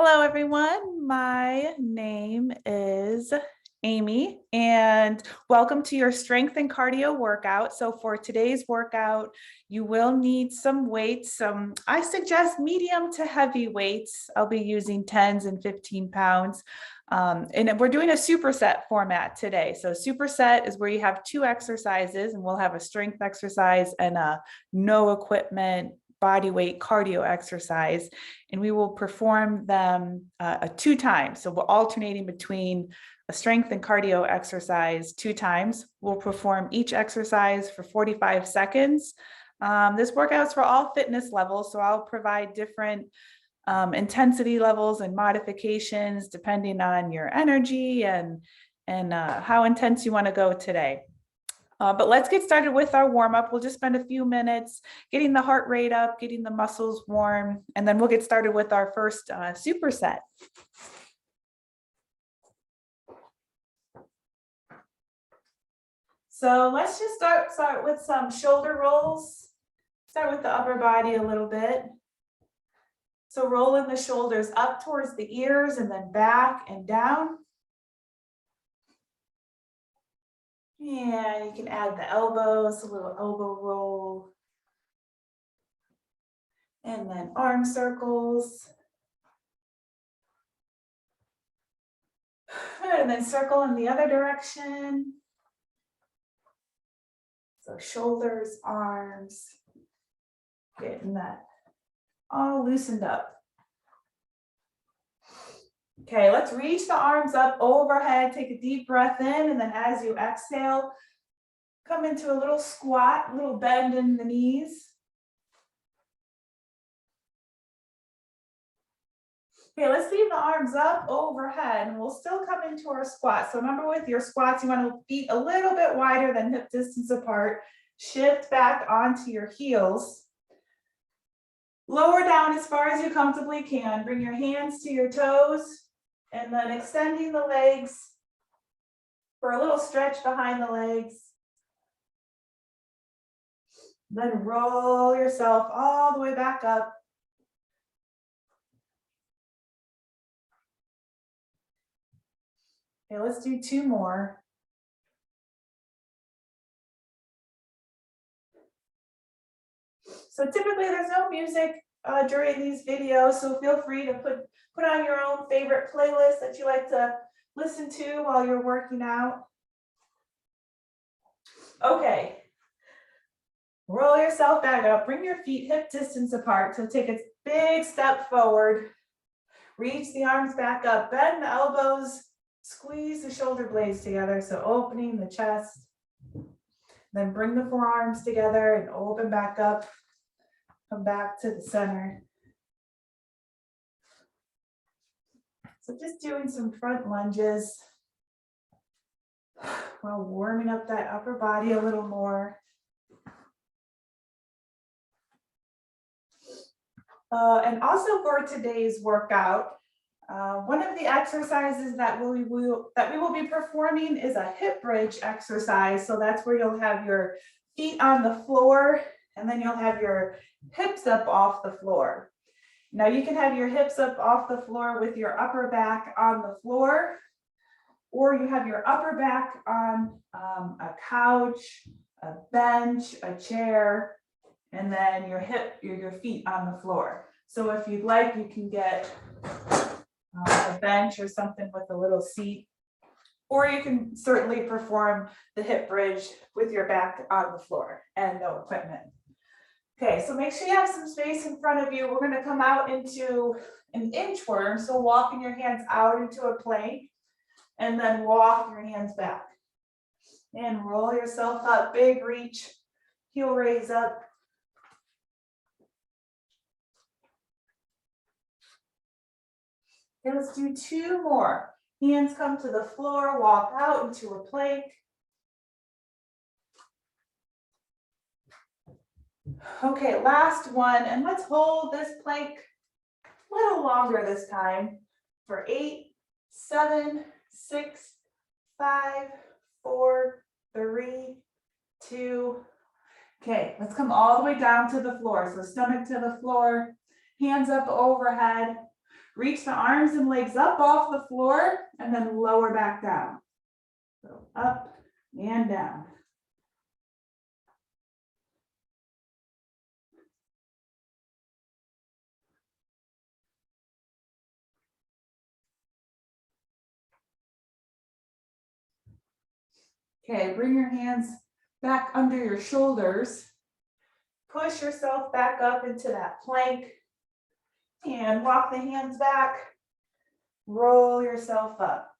Hello, everyone. My name is Amy, and welcome to your strength and cardio workout. So for today's workout, you will need some weights. I suggest medium to heavy weights. I'll be using 10s and 15 pounds. And we're doing a superset format today. So superset is where you have two exercises, and we'll have a strength exercise and a no equipment body weight cardio exercise, and we will perform them 2 times. So we're alternating between a strength and cardio exercise 2 times. We'll perform each exercise for 45 seconds. This workout is for all fitness levels, so I'll provide different intensity levels and modifications depending on your energy and how intense you want to go today. But let's get started with our warm-up. We'll just spend a few minutes getting the heart rate up, getting the muscles warm, and then we'll get started with our first superset. So let's just start with some shoulder rolls. Start with the upper body a little bit. So rolling the shoulders up towards the ears and then back and down. And you can add the elbows, a little elbow roll. And then arm circles. And then circle in the other direction. So shoulders, arms, getting that all loosened up. Okay, let's reach the arms up overhead. Take a deep breath in, and then as you exhale, come into a little squat, a little bend in the knees. Okay, let's leave the arms up overhead, and we'll still come into our squat. So remember, with your squats, you want to feet a little bit wider than hip distance apart. Shift back onto your heels. Lower down as far as you comfortably can. Bring your hands to your toes. And then extending the legs for a little stretch behind the legs. Then roll yourself all the way back up. Okay, let's do 2 more. So typically there's no music during these videos, so feel free to put on your own favorite playlist that you like to listen to while you're working out. Okay, roll yourself back up, bring your feet hip distance apart. So take a big step forward, reach the arms back up, bend the elbows, squeeze the shoulder blades together, so opening the chest. Then bring the forearms together and open back up, come back to the center. So just doing some front lunges while warming up that upper body a little more. And also for today's workout, one of the exercises that we will be performing is a hip bridge exercise. So that's where you'll have your feet on the floor and then you'll have your hips up off the floor. Now you can have your hips up off the floor with your upper back on the floor, or you have your upper back on a couch, a bench, a chair, and then your feet on the floor. So if you'd like, you can get a bench or something with a little seat, or you can certainly perform the hip bridge with your back on the floor and no equipment. Okay, so make sure you have some space in front of you. We're going to come out into an inchworm, so walking your hands out into a plank and then walk your hands back and roll yourself up, big reach, heel raise up. Okay, let's do 2 more. Hands come to the floor, walk out into a plank. Okay, last one, and let's hold this plank a little longer this time for 8, 7, 6, 5, 4, 3, 2. Okay, let's come all the way down to the floor. So stomach to the floor, hands up overhead. Reach the arms and legs up off the floor and then lower back down. So up and down. Okay, bring your hands back under your shoulders. Push yourself back up into that plank and walk the hands back. Roll yourself up.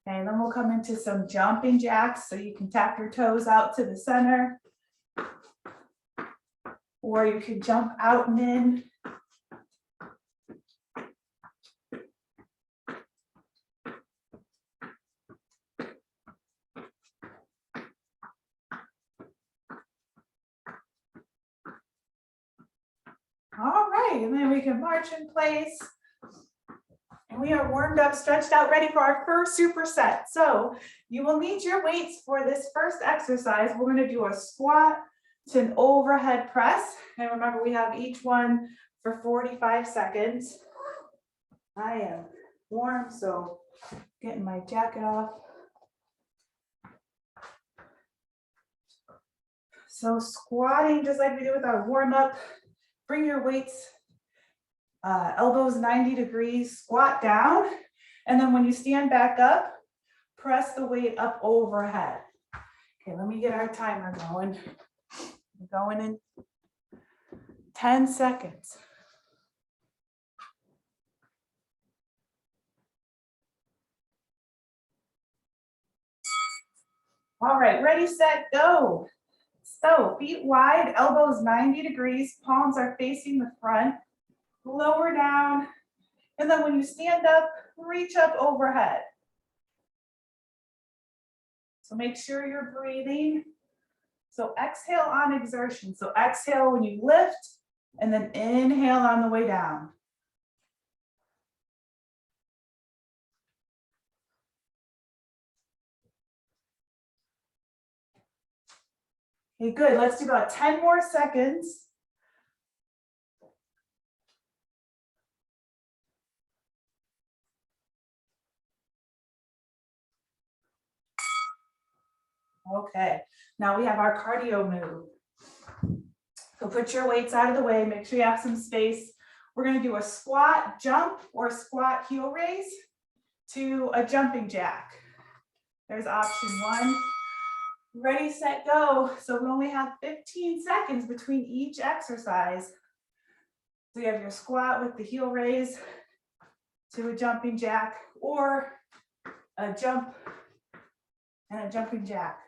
Okay, then we'll come into some jumping jacks, so you can tap your toes out to the center, or you can jump out and in. All right, and then we can march in place. And we are warmed up, stretched out, ready for our first superset. So you will need your weights for this first exercise. We're going to do a squat to an overhead press. And remember, we have each one for 45 seconds. I am warm, so getting my jacket off. So squatting, just like we did with our warm up, bring your weights elbows 90 degrees, squat down, and then when you stand back up, press the weight up overhead. Okay, let me get our timer going. We're going in 10 seconds. All right, ready, set, go. So feet wide, elbows 90 degrees, palms are facing the front. Lower down, and then when you stand up, reach up overhead. So make sure you're breathing. So exhale on exertion. So exhale when you lift, and then inhale on the way down. Okay, good. Let's do about 10 more seconds. Okay, now we have our cardio move. So put your weights out of the way, make sure you have some space. We're going to do a squat jump or squat heel raise to a jumping jack. There's option one. Ready, set, go. So we only have 15 seconds between each exercise. So you have your squat with the heel raise to a jumping jack, or a jump and a jumping jack.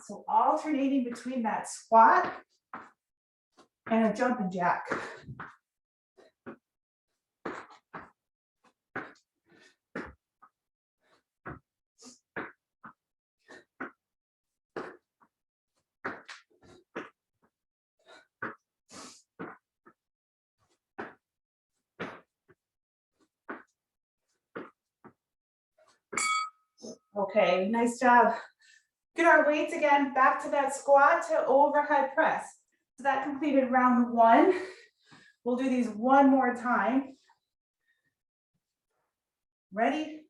So alternating between that squat and a jumping jack. Okay, nice job. Get our weights again back to that squat to overhead press. So that completed round one. We'll do these one more time. Ready?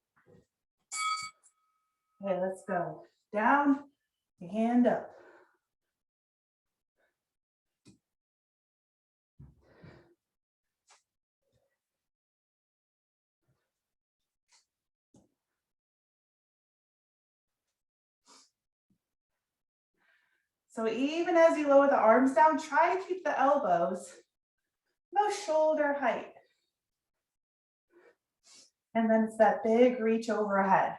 Okay, let's go. Down, hand up. So even as you lower the arms down, try to keep the elbows about shoulder height. And then it's that big reach overhead.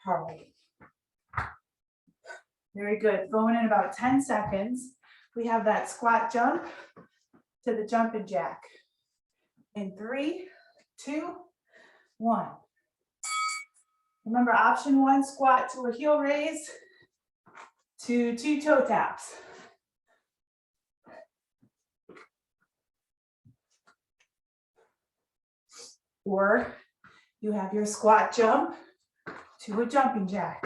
All right. Very good. Going in about 10 seconds. We have that squat jump to the jumping jack. In 3, 2, 1. Remember, option one, squat to a heel raise to 2 toe taps. Or you have your squat jump to a jumping jack.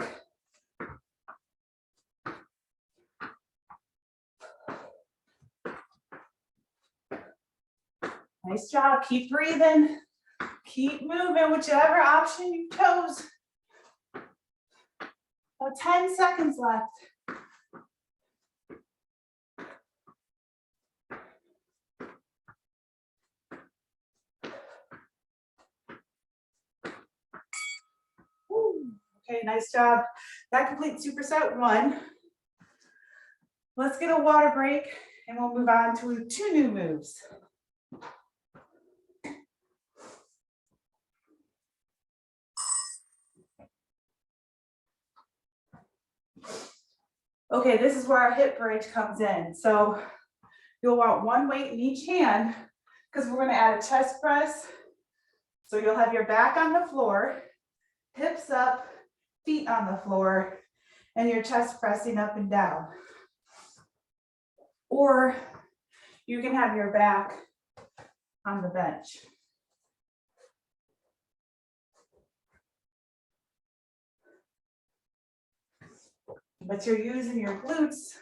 Nice job. Keep breathing. Keep moving, whichever option you chose. About 10 seconds left. Woo. Okay, nice job. That completes superset 1. Let's get a water break and we'll move on to 2 new moves. Okay, this is where our hip bridge comes in. So you'll want one weight in each hand because we're going to add a chest press. So you'll have your back on the floor, hips up, feet on the floor, and your chest pressing up and down. Or you can have your back on the bench. But you're using your glutes,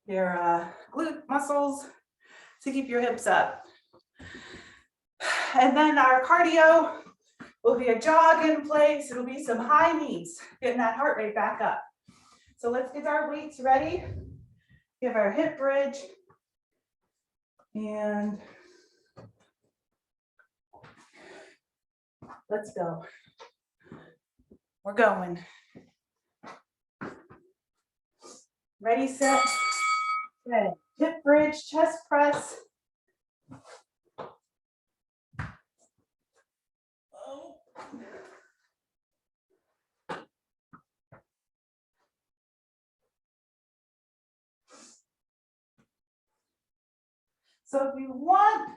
your glute muscles to keep your hips up. And then our cardio will be a jog in place. It'll be some high knees, getting that heart rate back up. So let's get our weights ready. Give our hip bridge. And let's go. We're going. Ready, set, okay. Hip bridge, chest press. Oh. So if you want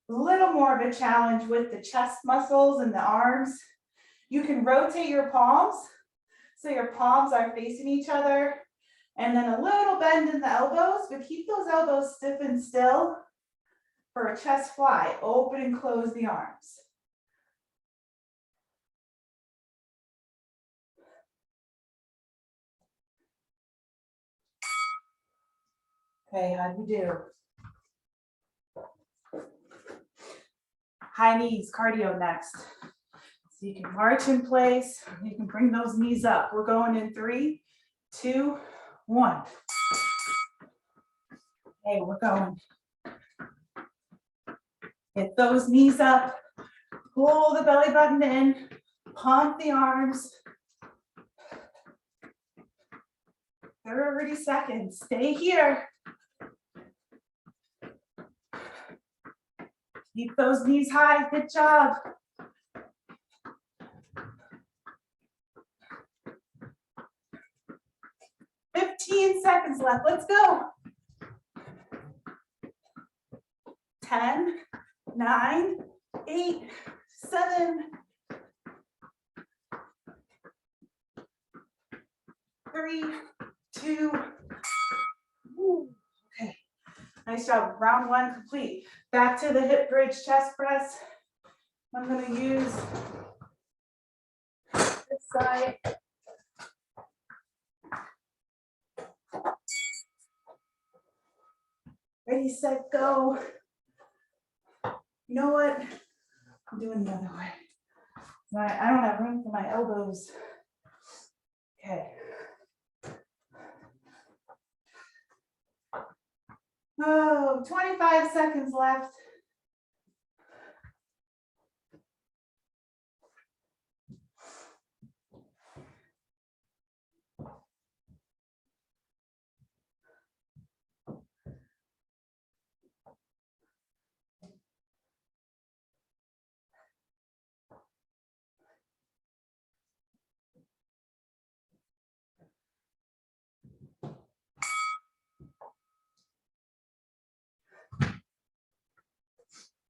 a little more of a challenge with the chest muscles and the arms, you can rotate your palms. So your palms are facing each other. And then a little bend in the elbows, but keep those elbows stiff and still for a chest fly. Open and close the arms. Okay, how'd you do? High knees, cardio next. So you can march in place. You can bring those knees up. We're going in 3, 2, 1. Okay, we're going. Get those knees up. Pull the belly button in. Pump the arms. 30 seconds. Stay here. Keep those knees high. Good job. Seconds left. Let's go. 10, 9, 8, 7, 3, 2. Okay. Nice job. Round 1 complete. Back to the hip bridge chest press. I'm going to use this side. Ready, set, go. You know what? I'm doing the other way. I don't have room for my elbows. Okay. Oh, 25 seconds left.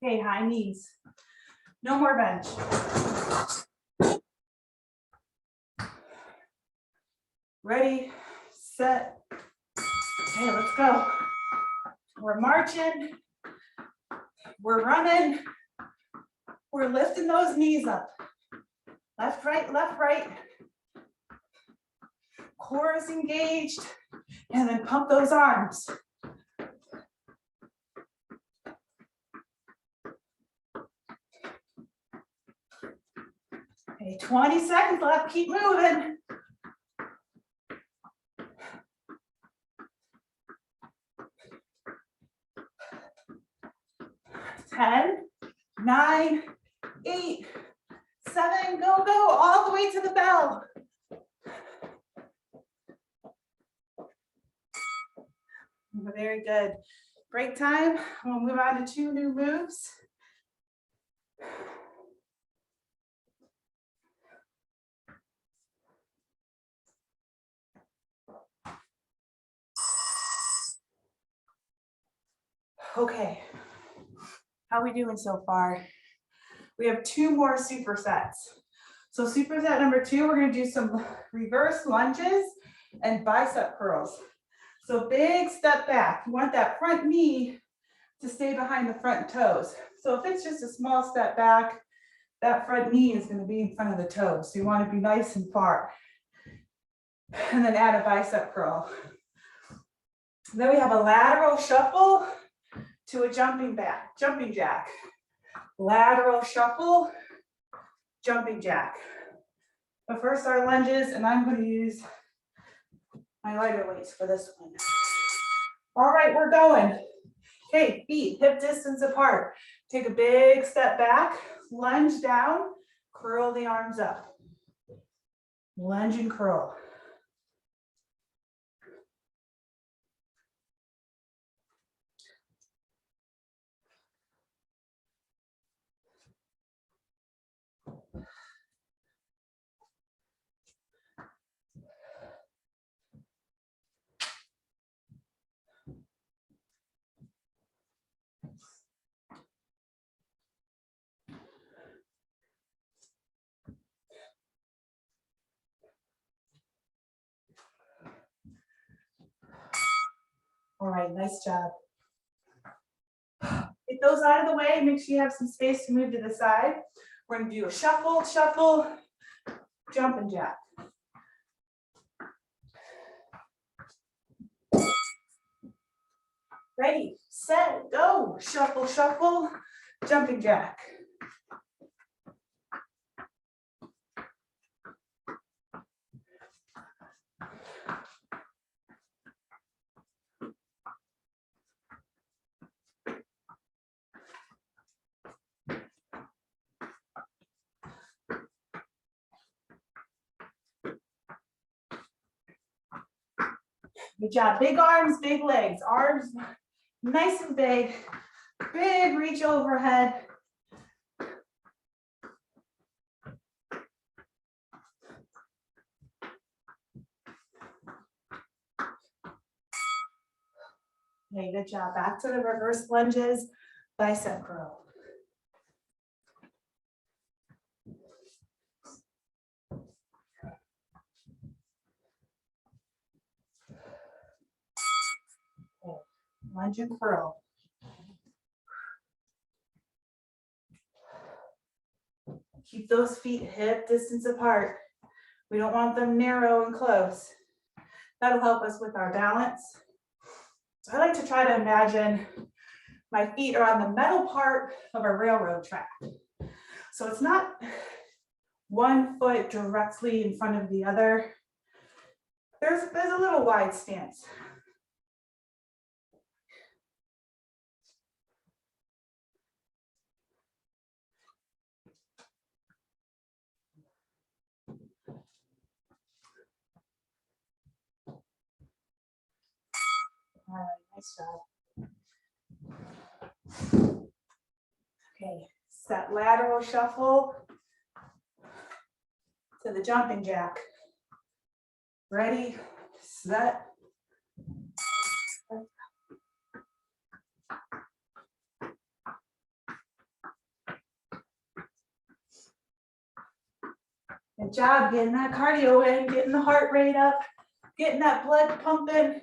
Okay, high knees. No more bench. Ready, set. Okay, let's go. We're marching. We're running. We're lifting those knees up. Left, right, left, right. Core is engaged. And then pump those arms. Okay, 20 seconds left, keep moving. 10, 9, 8, 7, go, go, all the way to the bell. Very good. Break time. We'll move on to 2 new moves. Okay, how are we doing so far? We have 2 more supersets. So superset number 2, we're going to do some reverse lunges and bicep curls. So big step back. You want that front knee to stay behind the front toes. So if it's just a small step back, that front knee is going to be in front of the toes. So you want to be nice and far. And then add a bicep curl. Then we have a lateral shuffle to a jumping jack. Lateral shuffle, jumping jack. But first our lunges, and I'm going to use my lighter weights for this one. All right, we're going. Okay, feet hip distance apart. Take a big step back, lunge down, curl the arms up. Lunge and curl. All right, nice job. Get those out of the way. Make sure you have some space to move to the side. We're going to do a shuffle, shuffle, jump and jack. Ready, set, go. Shuffle, shuffle, jumping jack. Good job. Big arms, big legs. Arms nice and big. Big reach overhead. Okay, good job. Back to the reverse lunges, bicep curl. Okay, lunge and curl. Keep those feet hip distance apart. We don't want them narrow and close. That'll help us with our balance. So I like to try to imagine my feet are on the metal part of a railroad track. So it's not one foot directly in front of the other. There's a little wide stance. All right, nice job. Okay, set lateral shuffle to the jumping jack. Ready, set. Good job getting that cardio in, getting the heart rate up, getting that blood pumping.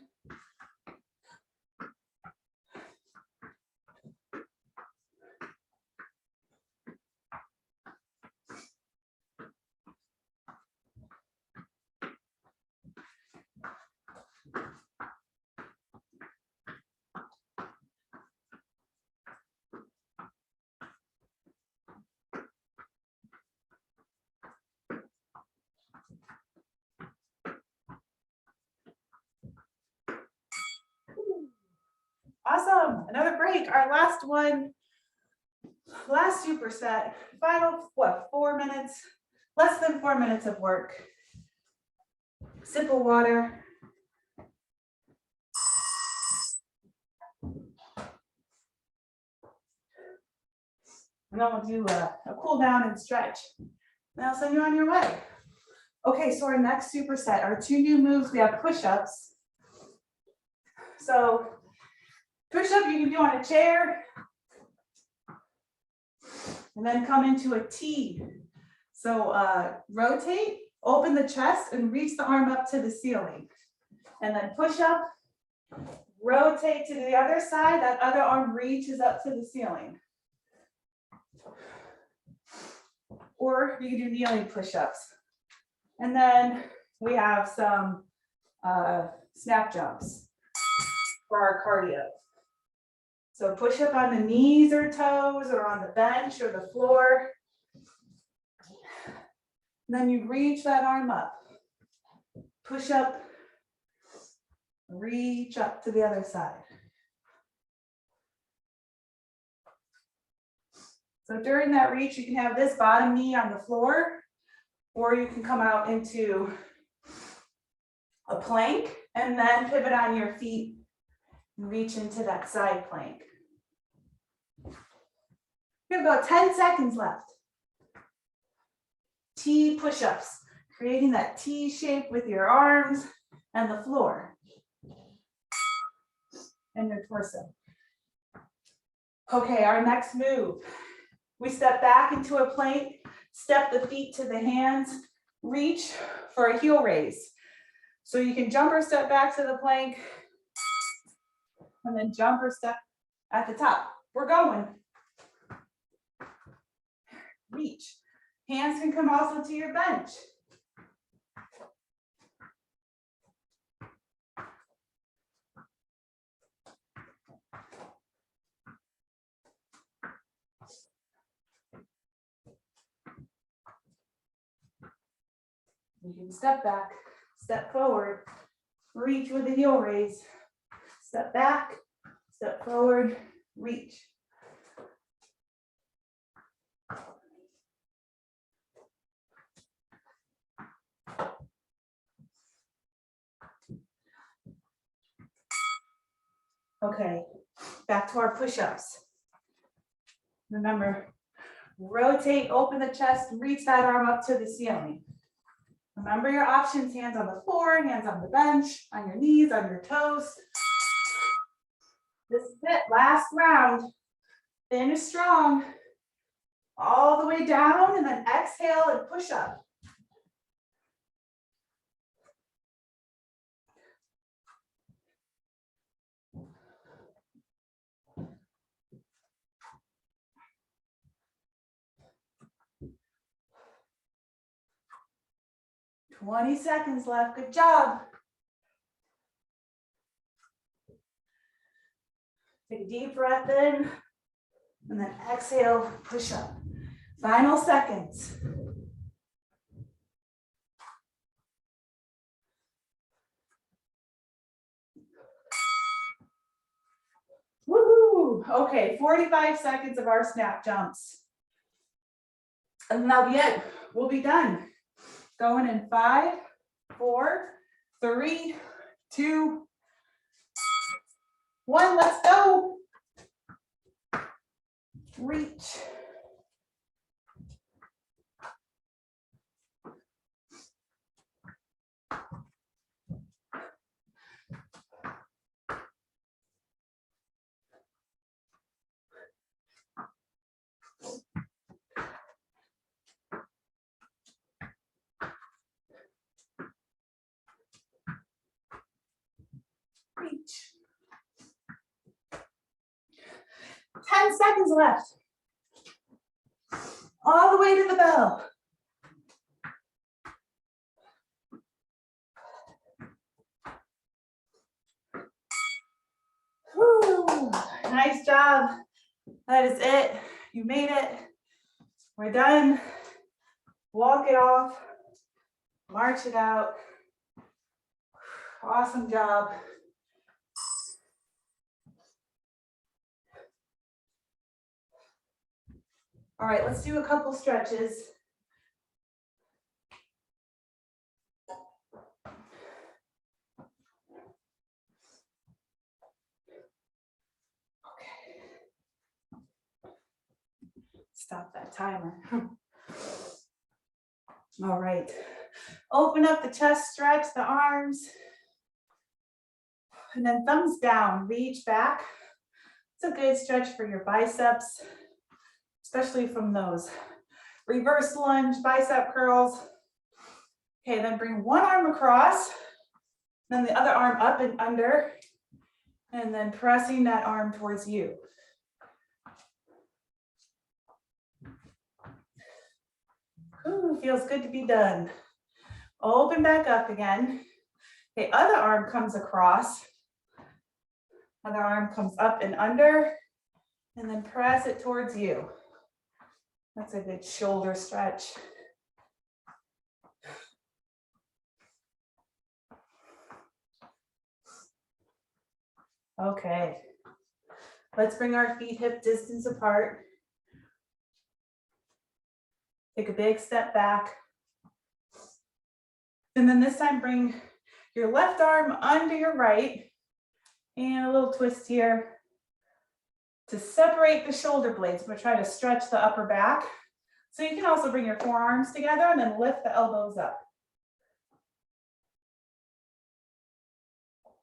Awesome. Another break. Our last one, last superset. Final, what, 4 minutes? Less than 4 minutes of work. Sip of water. And then we'll do a cool down and stretch. Then I'll send you on your way. Okay, so our next superset, our 2 new moves, we have push-ups. So push-up you can do on a chair. And then come into a T. So rotate, open the chest, and reach the arm up to the ceiling. And then push up, rotate to the other side, that other arm reaches up to the ceiling. Or you can do kneeling push-ups. And then we have some snap jumps for our cardio. So push up on the knees or toes or on the bench or the floor. And then you reach that arm up. Push up, reach up to the other side. So during that reach, you can have this bottom knee on the floor, or you can come out into a plank and then pivot on your feet and reach into that side plank. We have about 10 seconds left. T push-ups, creating that T shape with your arms and the floor and your torso. Okay, our next move. We step back into a plank, step the feet to the hands, reach for a heel raise. So you can jump or step back to the plank and then jump or step at the top. We're going. Reach. Hands can come also to your bench. You can step back, step forward, reach with a heel raise. Step back, step forward, reach. Okay, back to our push-ups. Remember, rotate, open the chest, reach that arm up to the ceiling. Remember your options, hands on the floor, hands on the bench, on your knees, on your toes. This is it, last round. Finish strong. All the way down and then exhale and push up. "20 seconds left, good job." Take a deep breath in and then exhale, push up. Final seconds. Woo! Okay, 45 seconds of our snap jumps. And that'll be it. We'll be done. Going in 5, 4, 3, 2, 1. Let's go. Reach. Reach. 10 seconds left. All the way to the bell. Whew. Nice job. That is it. You made it. We're done. Walk it off. March it out. Awesome job. All right, let's do a couple stretches. Stop that timer. All right. Open up the chest, stretch the arms. And then thumbs down, reach back. It's a good stretch for your biceps, especially from those reverse lunge bicep curls. Okay, then bring one arm across, then the other arm up and under, and then pressing that arm towards you. Ooh, feels good to be done. Open back up again. The other arm comes across. Other arm comes up and under, and then press it towards you. That's a good shoulder stretch. Okay, let's bring our feet hip distance apart. Take a big step back. And then this time bring your left arm under your right and a little twist here to separate the shoulder blades, but try to stretch the upper back. So you can also bring your forearms together and then lift the elbows up.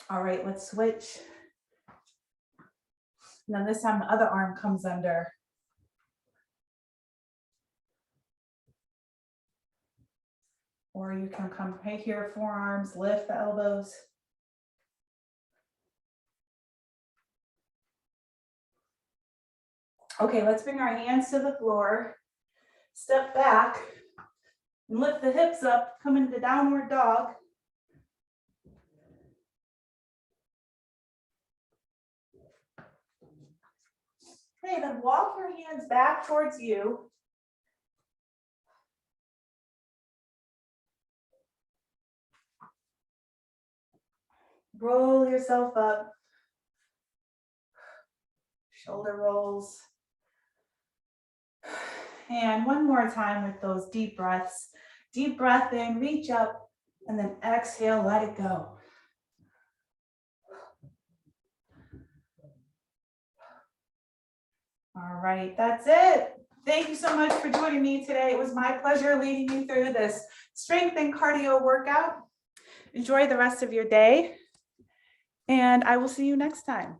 All right, let's switch. And then this time the other arm comes under. Or you can come right here, forearms, lift the elbows. Okay, let's bring our hands to the floor. Step back and lift the hips up, come into downward dog. Okay, then walk your hands back towards you. Roll yourself up. Shoulder rolls. And one more time with those deep breaths. Deep breath in, reach up, and then exhale, let it go. All right, that's it. Thank you so much for joining me today. It was my pleasure leading you through this strength and cardio workout. Enjoy the rest of your day, and I will see you next time.